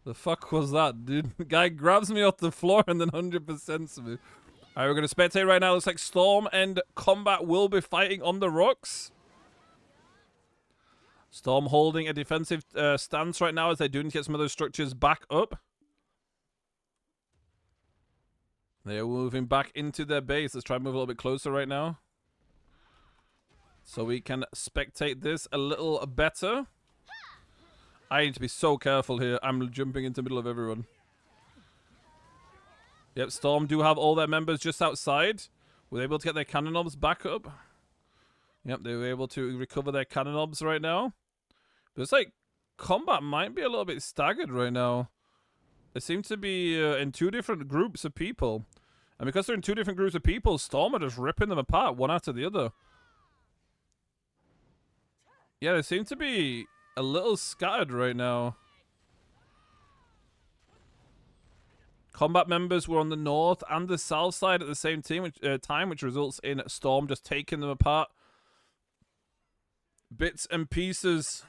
The fuck was that, dude? The guy grabs me off the floor and then 100%s me. Alright, we're gonna spectate right now. Looks like Storm and Combat will be fighting on the rocks. Storm holding a defensive stance right now as they do need to get some of those structures back up. They are moving back into their base. Let's try and move a little bit closer right now, so we can spectate this a little better. I need to be so careful here. I'm jumping into the middle of everyone. Yep, Storm do have all their members just outside. Were they able to get their cannon knobs back up? Yep, they were able to recover their cannon knobs right now. But it's like combat might be a little bit staggered right now. They seem to be in two different groups of people. And because they're in two different groups of people, Storm are just ripping them apart one after the other. Yeah, they seem to be a little scattered right now. Combat members were on the north and the south side at the same time, which results in Storm just taking them apart. Bits and pieces.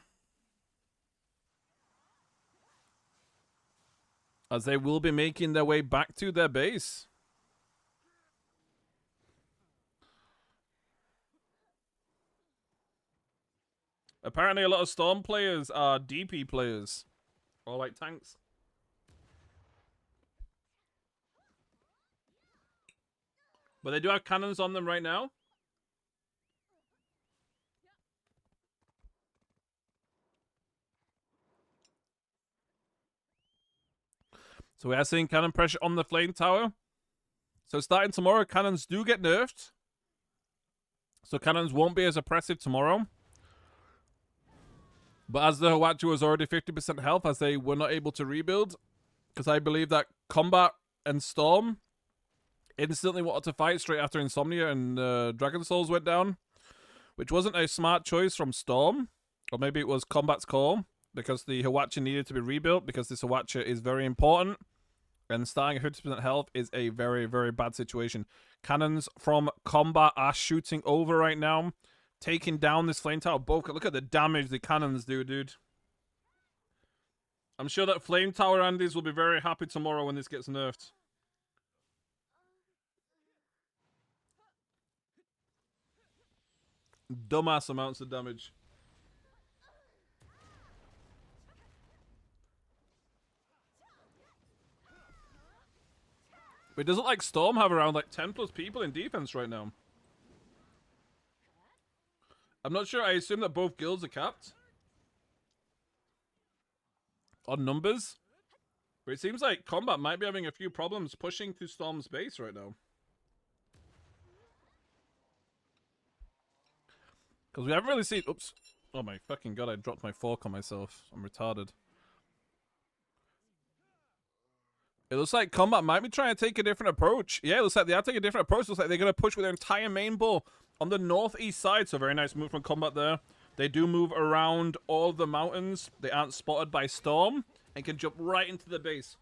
As they will be making their way back to their base. Apparently a lot of Storm players are DP players. Or like tanks. But they do have cannons on them right now. So we are seeing cannon pressure on the flame tower. So starting tomorrow, cannons do get nerfed. So cannons won't be as oppressive tomorrow. But as the Hwachu was already 50% health, as they were not able to rebuild, because I believe that Combat and Storm instantly wanted to fight straight after Insomnia and Dragon Souls went down, which wasn't a smart choice from Storm, or maybe it was Combat's call, because the Hwachu needed to be rebuilt, because this Hwachu is very important, and starting at 50% health is a very, very bad situation. Cannons from Combat are shooting over right now, taking down this flame tower. Both, look at the damage the cannons do, dude. I'm sure that flame tower Andys will be very happy tomorrow when this gets nerfed. Dumbass amounts of damage. But it doesn't like Storm have around like 10 plus people in defense right now. I'm not sure. I assume that both guilds are capped on numbers. But it seems like Combat might be having a few problems pushing to Storm's base right now. Because we haven't really seen... Oops. Oh my fucking god, I dropped my fork on myself. I'm retarded. It looks like Combat might be trying to take a different approach. Yeah, it looks like they are taking a different approach. It looks like they're going to push with their entire main ball on the northeast side. So very nice move from Combat there. They do move around all the mountains. They aren't spotted by Storm and can jump right into the base.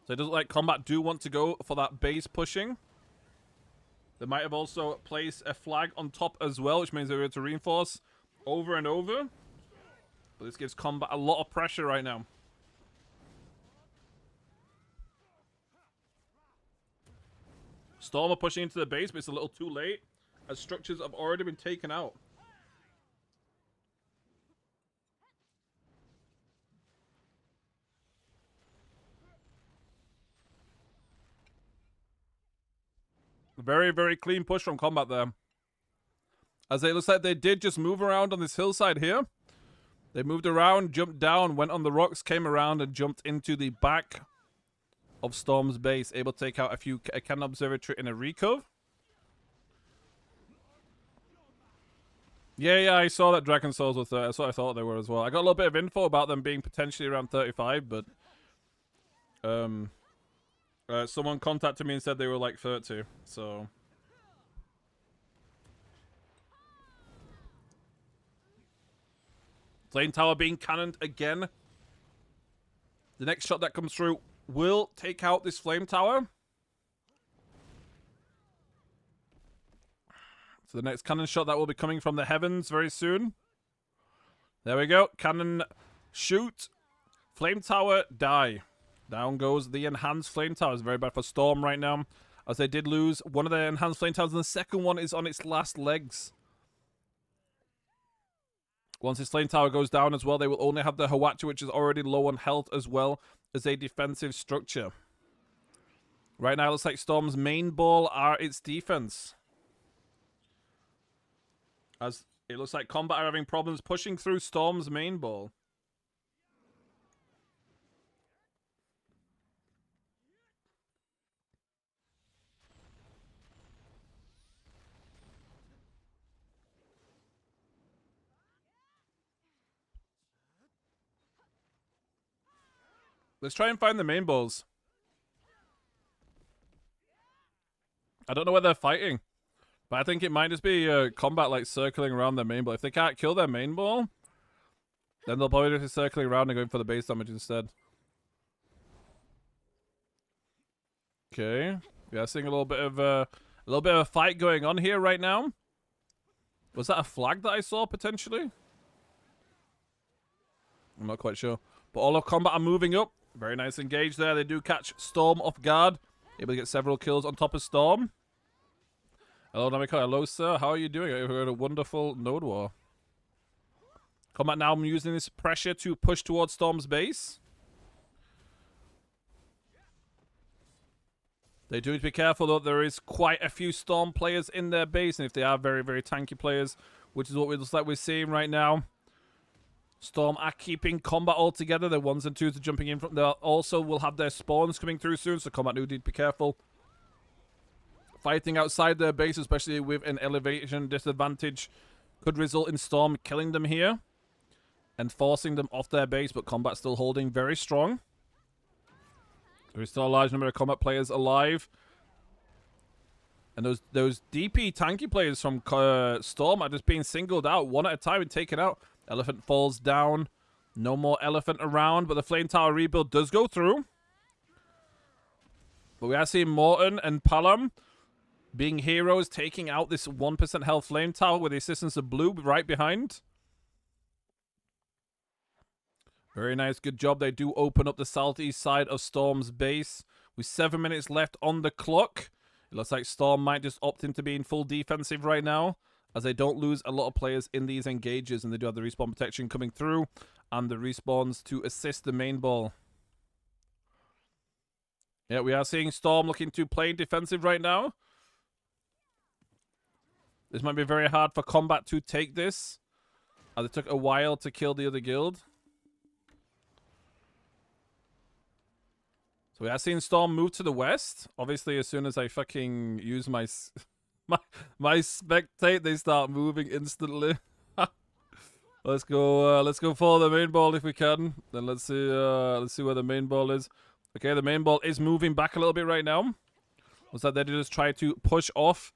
So it doesn't like Combat do want to go for that base pushing. They might have also placed a flag on top as well, which means they're able to reinforce over and over. But this gives Combat a lot of pressure right now. Storm are pushing into the base, but it's a little too late, as structures have already been taken out. Very, very clean push from Combat there. As it looks like they did just move around on this hillside here. They moved around, jumped down, went on the rocks, came around and jumped into the back of Storm's base, able to take out a cannon observatory and a recove. Yeah, I saw that Dragon Souls were 30. That's what I thought they were as well. I got a little bit of info about them being potentially around 35, but someone contacted me and said they were like 30, so... Flame Tower being cannoned again. The next shot that comes through will take out this Flame Tower. So the next cannon shot that will be coming from the heavens very soon. There we go. Cannon shoot. Flame Tower die. Down goes the enhanced Flame Tower. It's very bad for Storm right now, as they did lose one of their enhanced Flame Towers, and the second one is on its last legs. Once this Flame Tower goes down as well, they will only have the Hawacha, which is already low on health, as well as a defensive structure. Right now, it looks like Storm's main ball are its defense. As it looks like Combat are having problems pushing through Storm's main ball. Let's try and find the main balls. I don't know where they're fighting, but I think it might just be Combat like circling around their main ball. If they can't kill their main ball, then they'll probably just be circling around and going for the base damage instead. Okay, yeah, seeing a little bit of a fight going on here right now. Was that a flag that I saw potentially? I'm not quite sure. But all of Combat are moving up. Very nice engage there. They do catch Storm off guard. Able to get several kills on top of Storm. Hello, Namiko. Hello, sir. How are you doing? I've heard a wonderful Node War. Combat now using this pressure to push towards Storm's base. They do need to be careful, though. There is quite a few Storm players in their base, and if they are very, very tanky players, which is what it looks like we're seeing right now, Storm are keeping Combat all together. Their 1s and 2s are jumping in from there. Also will have their spawns coming through soon, so Combat do need to be careful. Fighting outside their base, especially with an elevation disadvantage, could result in Storm killing them here and forcing them off their base, but Combat still holding very strong. There is still a large number of Combat players alive. And those DP tanky players from Storm are just being singled out one at a time and taken out. Elephant falls down. No more Elephant around, but the Flame Tower rebuild does go through. But we are seeing Morton and Palam being heroes, taking out this 1% health Flame Tower with the assistance of Blue right behind. Very nice, good job. They do open up the southeast side of Storm's base with 7 minutes left on the clock. It looks like Storm might just opt into being full defensive right now, as they don't lose a lot of players in these engages, and they do have the respawn protection coming through and the respawns to assist the main ball. Yeah, we are seeing Storm looking to play defensive right now. This might be very hard for Combat to take this, as it took a while to kill the other guild. So we are seeing Storm move to the west. Obviously, as soon as I fucking use my spectate, they start moving instantly. Let's go for the main ball if we can. Then let's see where the main ball is. Okay, the main ball is moving back a little bit right now. Looks like they just try to push off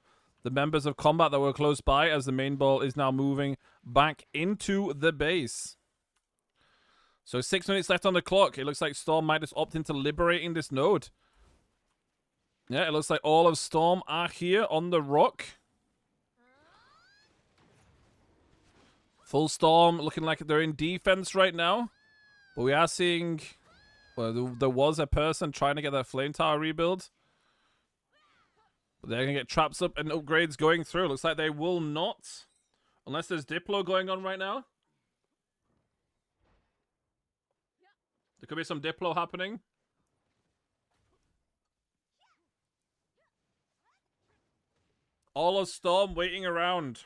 the members of combat that were close by, as the main ball is now moving back into the base. So 6 minutes left on the clock. It looks like Storm might just opt into liberating this node. Yeah, it looks like all of Storm are here on the rock. Full Storm looking like they're in defense right now. But we are seeing... Well, there was a person trying to get that flame tower rebuild. But they're going to get traps up and upgrades going through. Looks like they will not. Unless there's Diplo going on right now. There could be some Diplo happening. All of Storm waiting around.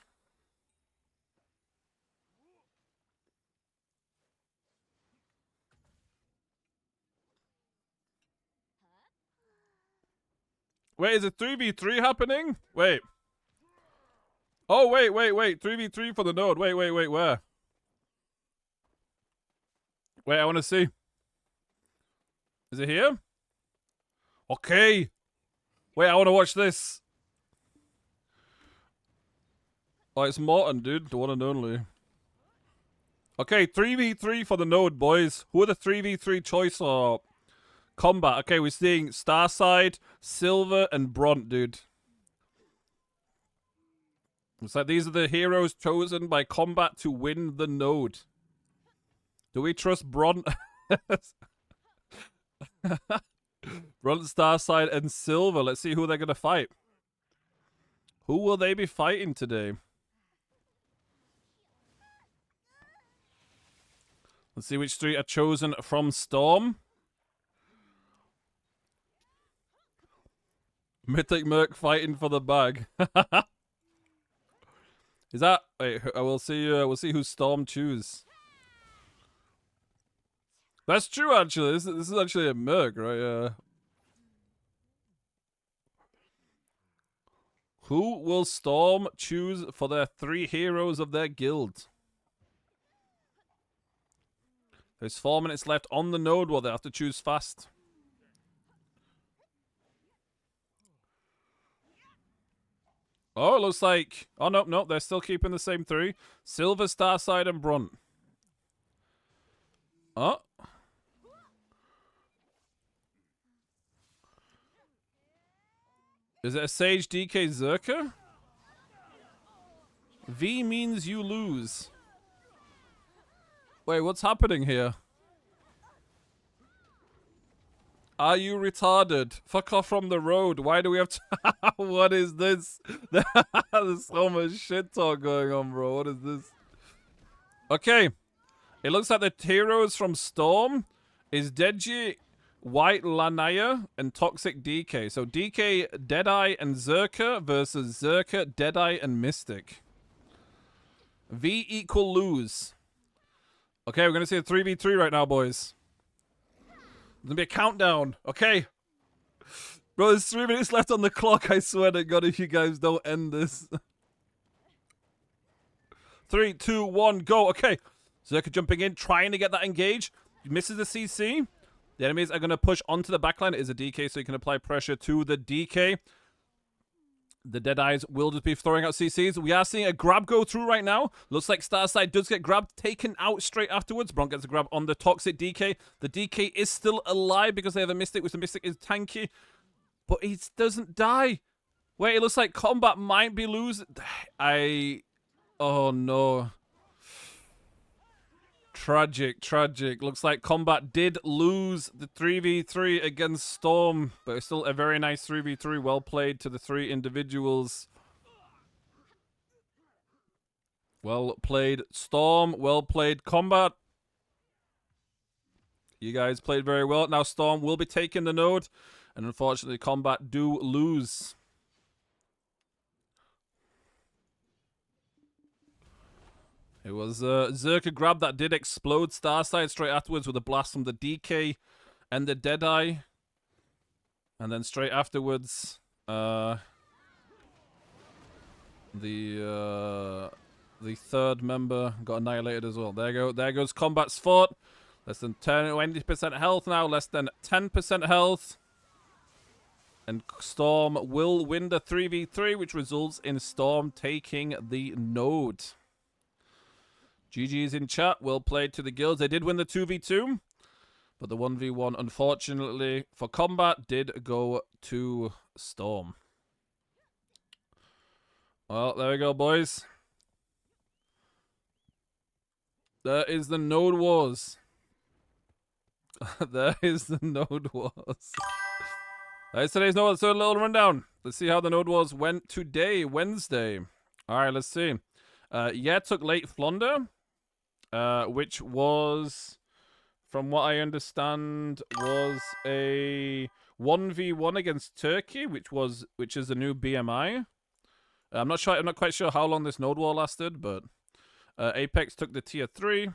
Wait, is it 3v3 happening? Wait. Oh, wait. 3v3 for the node. Wait, where? Wait, I want to see. Is it here? Okay. Wait, I want to watch this. Oh, it's Morton, dude. The one and only. Okay, 3v3 for the node, boys. Who are the 3v3 choice or combat? Okay, we're seeing Starside, Silver, and Bront, dude. It's like these are the heroes chosen by combat to win the node. Do we trust Bront? Bront, Starside, and Silver. Let's see who they're going to fight. Who will they be fighting today? Let's see which three are chosen from Storm. Mythic Merc fighting for the bag. Is that? Wait, we'll see. We'll see who Storm choose. That's true, actually. This is actually a Merc, right? Who will Storm choose for their 3 heroes of their guild? There's 4 minutes left on the node. Well, they have to choose fast. Oh, it looks like... Oh, no, they're still keeping the same 3. Silver, Starside, and Bront. Oh. Is it a Sage DK Zerka? V means you lose. Wait, what's happening here? Are you retarded? Fuck off from the road. Why do we have to... What is this? There's so much shit talk going on, bro. What is this? Okay. It looks like the heroes from Storm is Deji, White Lanaya, and Toxic DK. So DK, Deadeye, and Zerka versus Zerka, Deadeye, and Mystic. V equal lose. Okay, we're going to see a 3v3 right now, boys. There's going to be a countdown. Okay. Bro, there's 3 minutes left on the clock. I swear to God if you guys don't end this. 3, 2, 1, go. Okay. Zerka jumping in, trying to get that engage. He misses the CC. The enemies are going to push onto the backline. It is a DK, so you can apply pressure to the DK. The Deadeyes will just be throwing out CCs. We are seeing a grab go through right now. Looks like Starside does get grabbed, taken out straight afterwards. Bront gets a grab on the Toxic DK. The DK is still alive because they have a Mystic, which the Mystic is tanky. But he doesn't die. Wait, it looks like combat might be losing. Oh no. Tragic. Looks like combat did lose the 3v3 against Storm, but it's still a very nice 3v3. Well played to the 3 individuals. Well played, Storm. Well played, combat. You guys played very well. Now Storm will be taking the node, and unfortunately combat do lose. It was Zerka grab that did explode Starside straight afterwards with a blast from the DK and the Deadeye. And then straight afterwards, the third member got annihilated as well. There goes combat's fought. Less than 20% health now, less than 10% health. And Storm will win the 3v3, which results in Storm taking the node. GG's in chat. Well played to the guilds. They did win the 2v2. But the 1v1, unfortunately, for combat, did go to Storm. Well, there we go, boys. There is the Node Wars. There is the Node Wars. That's today's Node. So a little rundown. Let's see how the Node Wars went today, Wednesday. All right, let's see. Yeah, took late Flounder, which was, from what I understand, was a 1v1 against Turkey, which is a new BMI. I'm not quite sure how long this Node War lasted, but Apex took the tier 3.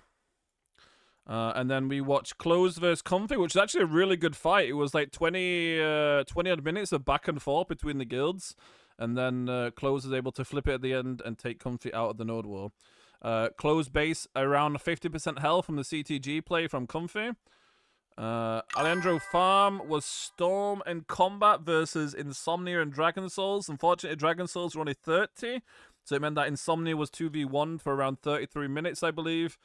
And then we watched Close vs Comfy, which is actually a really good fight. It was like 20 odd minutes of back and forth between the guilds. And then Close was able to flip it at the end and take Comfy out of the Node War. Close base around 50% health from the CTG play from Comfy. Alejandro Farm was Storm and Combat versus Insomnia and Dragon Souls. Unfortunately, Dragon Souls were only 30. So it meant that Insomnia was 2v1 for around 33 minutes, I believe.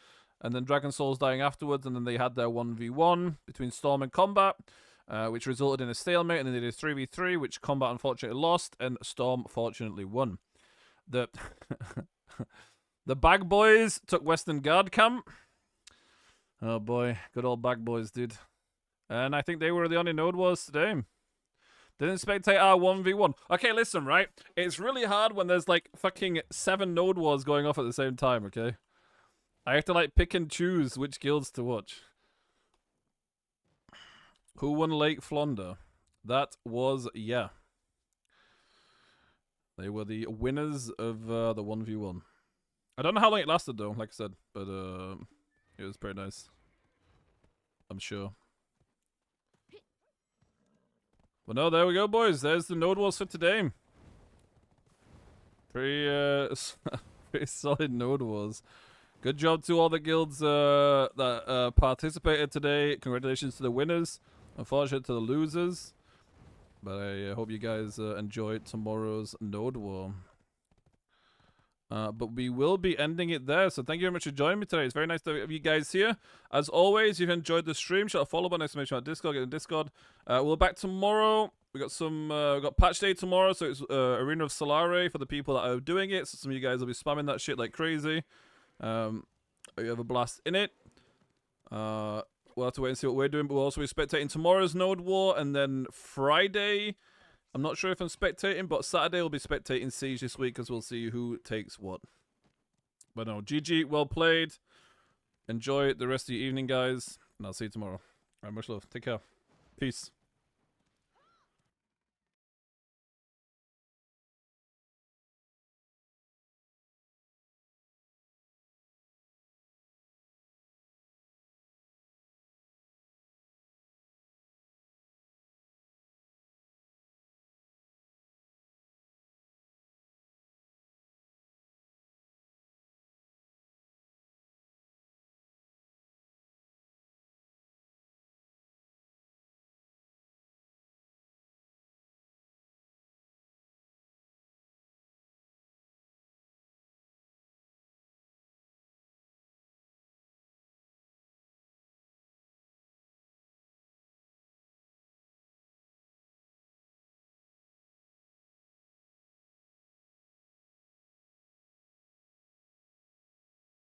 And then Dragon Souls dying afterwards, and then they had their 1v1 between Storm and Combat, which resulted in a stalemate, and then they did a 3v3, which Combat unfortunately lost, and Storm fortunately won. The Bag Boys took Western Guard Camp. Oh boy, good old Bag Boys, dude. And I think they were the only Node Wars today. Didn't spectate our 1v1. Okay, listen, right? It's really hard when there's like fucking 7 Node Wars going off at the same time, okay? I have to like pick and choose which guilds to watch. Who won Lake Flounder? That was, yeah. They were the winners of the 1v1. I don't know how long it lasted though, like I said, but it was pretty nice. I'm sure. But no, there we go, boys. There's the Node Wars for today. Pretty solid Node Wars. Good job to all the guilds that participated today. Congratulations to the winners. Unfortunate to the losers. But I hope you guys enjoyed tomorrow's Node War. But we will be ending it there. So thank you very much for joining me today. It's very nice to have you guys here. As always, if you enjoyed the stream, shut a follow button, exclamation on Discord, get in Discord. We're back tomorrow. We got we got patch day tomorrow, so it's Arena of Solare for the people that are doing it. So some of you guys will be spamming that shit like crazy. You have a blast in it. We'll have to wait and see what we're doing, but we'll also be spectating tomorrow's Node War, and then Friday, I'm not sure if I'm spectating, but Saturday we'll be spectating Siege this week, because we'll see who takes what. But no, GG, well played. Enjoy the rest of your evening, guys, and I'll see you tomorrow. All right, much love. Take care. Peace.